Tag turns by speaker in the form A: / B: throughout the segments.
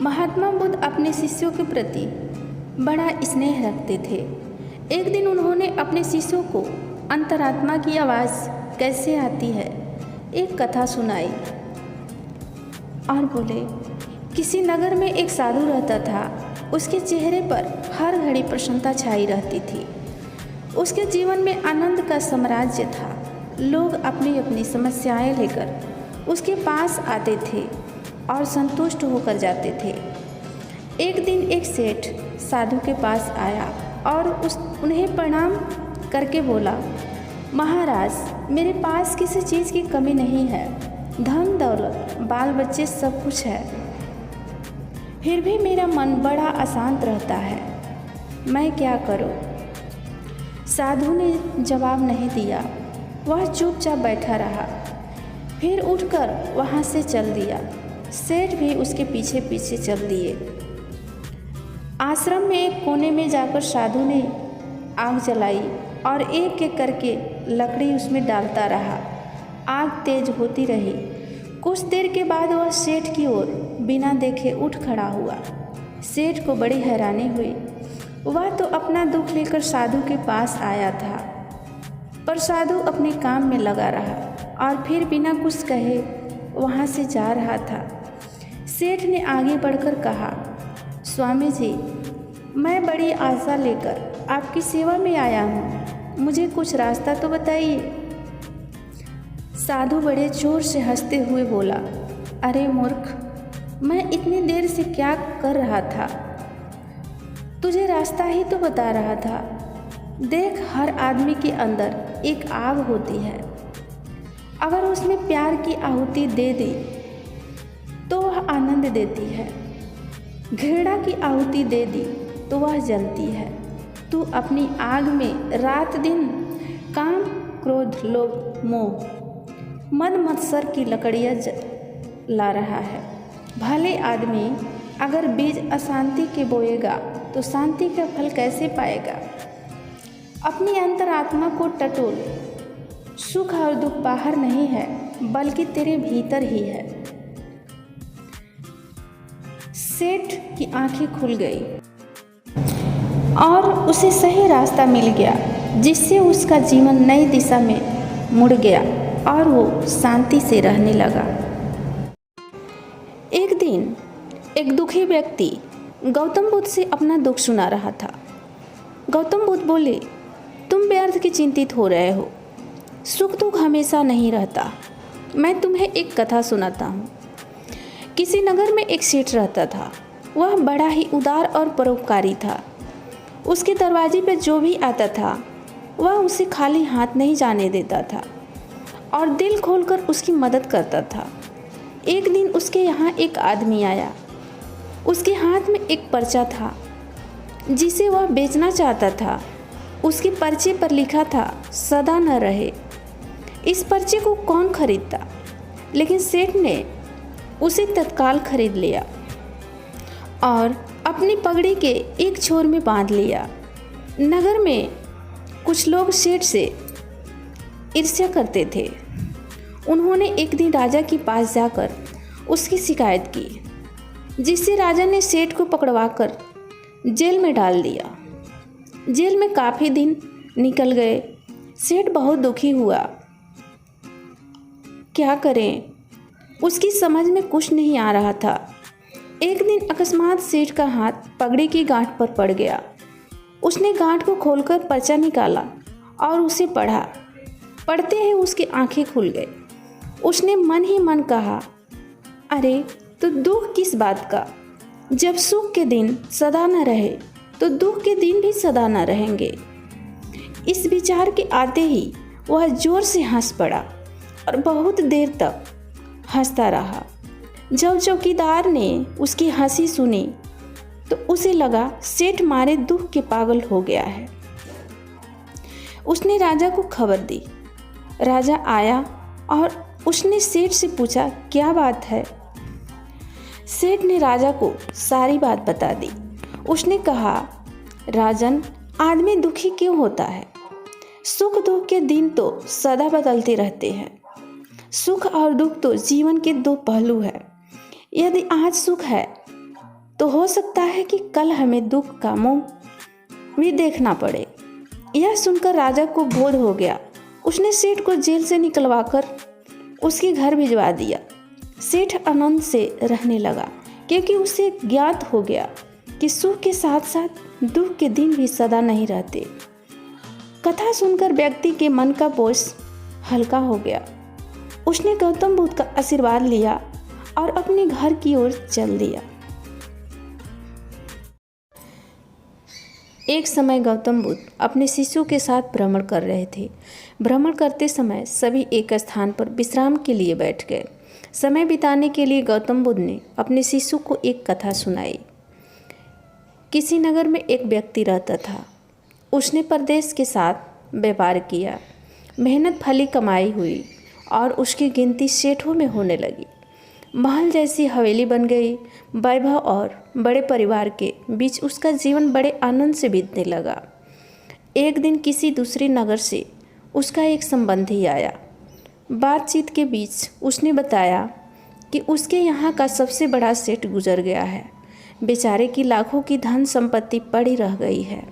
A: महात्मा बुद्ध अपने शिष्यों के प्रति बड़ा स्नेह रखते थे। एक दिन उन्होंने अपने शिष्यों को अंतरात्मा की आवाज़ कैसे आती है एक कथा सुनाई और बोले, किसी नगर में एक साधु रहता था। उसके चेहरे पर हर घड़ी प्रसन्नता छाई रहती थी। उसके जीवन में आनंद का साम्राज्य था। लोग अपनी अपनी समस्याएं लेकर उसके पास आते थे और संतुष्ट होकर जाते थे। एक दिन एक सेठ साधु के पास आया और उन्हें प्रणाम करके बोला, महाराज, मेरे पास किसी चीज़ की कमी नहीं है, धन दौलत बाल बच्चे सब कुछ है, फिर भी मेरा मन बड़ा अशांत रहता है, मैं क्या करूं? साधु ने जवाब नहीं दिया। वह चुपचाप बैठा रहा, फिर उठकर वहां से चल दिया। सेठ भी उसके पीछे पीछे चल दिए। आश्रम में एक कोने में जाकर साधु ने आग जलाई और एक एक करके लकड़ी उसमें डालता रहा। आग तेज होती रही। कुछ देर के बाद वह सेठ की ओर बिना देखे उठ खड़ा हुआ। सेठ को बड़ी हैरानी हुई। वह तो अपना दुख लेकर साधु के पास आया था, पर साधु अपने काम में लगा रहा और फिर बिना कुछ कहे वहाँ से जा रहा था। सेठ ने आगे बढ़कर कहा, स्वामी जी, मैं बड़ी आशा लेकर आपकी सेवा में आया हूँ, मुझे कुछ रास्ता तो बताइए। साधु बड़े जोर से हंसते हुए बोला, अरे मूर्ख, मैं इतनी देर से क्या कर रहा था? तुझे रास्ता ही तो बता रहा था। देख, हर आदमी के अंदर एक आग होती है। अगर उसमें प्यार की आहुति दे दी तो वह आनंद देती है। घृणा की आहुति दे दी तो वह जलती है। तू अपनी आग में रात दिन काम, क्रोध, लोभ, मोह, मद मत्सर की लकड़ियाँ ला रहा है। भले आदमी अगर बीज अशांति के बोएगा तो शांति का फल कैसे पाएगा? अपनी अंतरात्मा को टटोल। सुख और दुख बाहर नहीं है, बल्कि तेरे भीतर ही है। सेठ की आंखें खुल गई और उसे सही रास्ता मिल गया, जिससे उसका जीवन नई दिशा में मुड़ गया और वो शांति से रहने लगा। एक दिन एक दुखी व्यक्ति गौतम बुद्ध से अपना दुख सुना रहा था। गौतम बुद्ध बोले, तुम व्यर्थ की चिंतित हो रहे हो। सुख दुख हमेशा नहीं रहता। मैं तुम्हें एक कथा सुनाता हूँ। किसी नगर में एक सेठ रहता था। वह बड़ा ही उदार और परोपकारी था। उसके दरवाजे पर जो भी आता था वह उसे खाली हाथ नहीं जाने देता था और दिल खोलकर उसकी मदद करता था। एक दिन उसके यहाँ एक आदमी आया। उसके हाथ में एक पर्चा था जिसे वह बेचना चाहता था। उसके पर्चे पर लिखा था, सदा न रहे। इस पर्चे को कौन खरीदता? लेकिन सेठ ने उसे तत्काल खरीद लिया और अपनी पगड़ी के एक छोर में बांध लिया। नगर में कुछ लोग सेठ से ईर्ष्या करते थे। उन्होंने एक दिन राजा के पास जाकर उसकी शिकायत की, जिससे राजा ने सेठ को पकड़वाकर जेल में डाल दिया। जेल में काफ़ी दिन निकल गए। सेठ बहुत दुखी हुआ। क्या करें, उसकी समझ में कुछ नहीं आ रहा था। एक दिन अकस्मात सेठ का हाथ पगड़ी की गांठ पर पड़ गया। उसने गांठ को खोलकर पर्चा निकाला और उसे पढ़ा। पढ़ते ही उसकी आंखें खुल गई। उसने मन ही मन कहा, अरे तो दुख किस बात का? जब सुख के दिन सदा न रहे तो दुख के दिन भी सदा न रहेंगे। इस विचार के आते ही वह जोर से हंस पड़ा और बहुत देर तक हंसता रहा। जब चौकीदार ने उसकी हंसी सुनी तो उसे लगा सेठ मारे दुख के पागल हो गया है। उसने राजा को खबर दी। राजा आया और उसने सेठ से पूछा, क्या बात है? सेठ ने राजा को सारी बात बता दी। उसने कहा, राजन, आदमी दुखी क्यों होता है? सुख दुख के दिन तो सदा बदलते रहते हैं। सुख और दुख तो जीवन के दो पहलू हैं। यदि आज सुख है तो हो सकता है कि कल हमें दुख का मुंह भी देखना पड़े। यह सुनकर राजा को बोध हो गया। उसने सेठ को जेल से निकलवाकर उसके घर भिजवा दिया। सेठ आनंद से रहने लगा, क्योंकि उसे ज्ञात हो गया कि सुख के साथ साथ दुख के दिन भी सदा नहीं रहते। कथा सुनकर व्यक्ति के मन का बोझ हल्का हो गया। उसने गौतम बुद्ध का आशीर्वाद लिया और अपने घर की ओर चल दिया। एक समय गौतम बुद्ध अपने शिष्यों के साथ भ्रमण कर रहे थे। भ्रमण करते समय सभी एक स्थान पर विश्राम के लिए बैठ गए। समय बिताने के लिए गौतम बुद्ध ने अपने शिष्यों को एक कथा सुनाई। किसी नगर में एक व्यक्ति रहता था। उसने परदेश के साथ व्यापार किया। मेहनत भली कमाई हुई और उसकी गिनती सेठों में होने लगी। महल जैसी हवेली बन गई। वैभव और बड़े परिवार के बीच उसका जीवन बड़े आनंद से बीतने लगा। एक दिन किसी दूसरे नगर से उसका एक संबंधी आया। बातचीत के बीच उसने बताया कि उसके यहाँ का सबसे बड़ा सेठ गुजर गया है। बेचारे की लाखों की धन संपत्ति पड़ी रह गई है।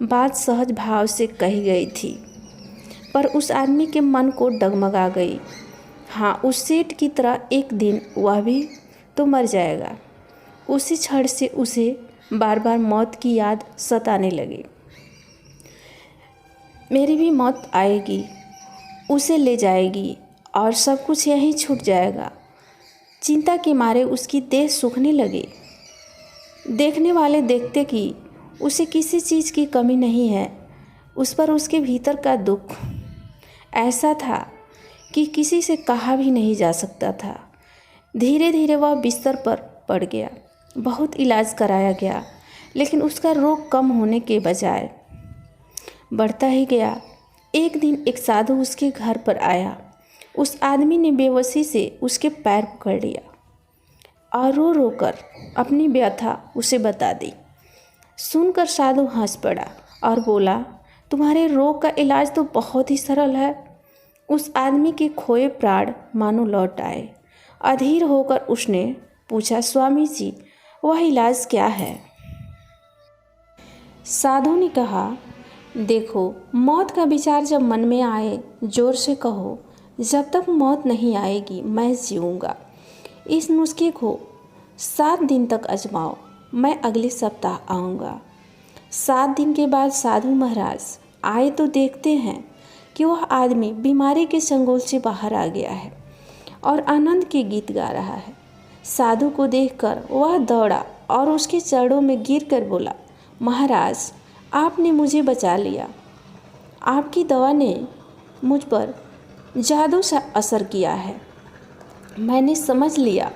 A: बात सहज भाव से कही गई थी, पर उस आदमी के मन को डगमगा गई। हाँ, उस सेठ की तरह एक दिन वह भी तो मर जाएगा। उसी क्षण से उसे बार बार मौत की याद सताने लगी। मेरी भी मौत आएगी, उसे ले जाएगी और सब कुछ यहीं छूट जाएगा। चिंता के मारे उसकी देह सूखने लगी। देखने वाले देखते कि उसे किसी चीज़ की कमी नहीं है। उस पर उसके भीतर का दुख ऐसा था कि किसी से कहा भी नहीं जा सकता था। धीरे धीरे वह बिस्तर पर पड़ गया। बहुत इलाज कराया गया, लेकिन उसका रोग कम होने के बजाय बढ़ता ही गया। एक दिन एक साधु उसके घर पर आया। उस आदमी ने बेबसी से उसके पैर पकड़ लिया और रो रो कर अपनी व्यथा उसे बता दी। सुनकर साधु हंस पड़ा और बोला, तुम्हारे रोग का इलाज तो बहुत ही सरल है। उस आदमी के खोए प्राण मानो लौट आए। अधीर होकर उसने पूछा, स्वामी जी, वह इलाज क्या है? साधु ने कहा, देखो, मौत का विचार जब मन में आए, जोर से कहो, जब तक मौत नहीं आएगी मैं जीऊँगा। इस नुस्खे को 7 दिन तक आजमाओ। मैं अगले सप्ताह आऊँगा। 7 दिन के बाद साधु महाराज आए तो देखते हैं कि वह आदमी बीमारी के चंगुल से बाहर आ गया है और आनंद के गीत गा रहा है। साधु को देखकर वह दौड़ा और उसके चरणों में गिरकर बोला, महाराज, आपने मुझे बचा लिया। आपकी दवा ने मुझ पर जादू सा असर किया है। मैंने समझ लिया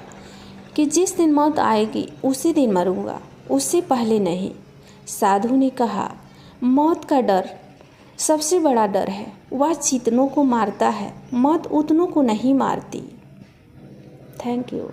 A: कि जिस दिन मौत आएगी उसी दिन मरूंगा, उससे पहले नहीं। साधु ने कहा, मौत का डर सबसे बड़ा डर है। वह चेतनों को मारता है, मौत उतनों को नहीं मारती। Thank you.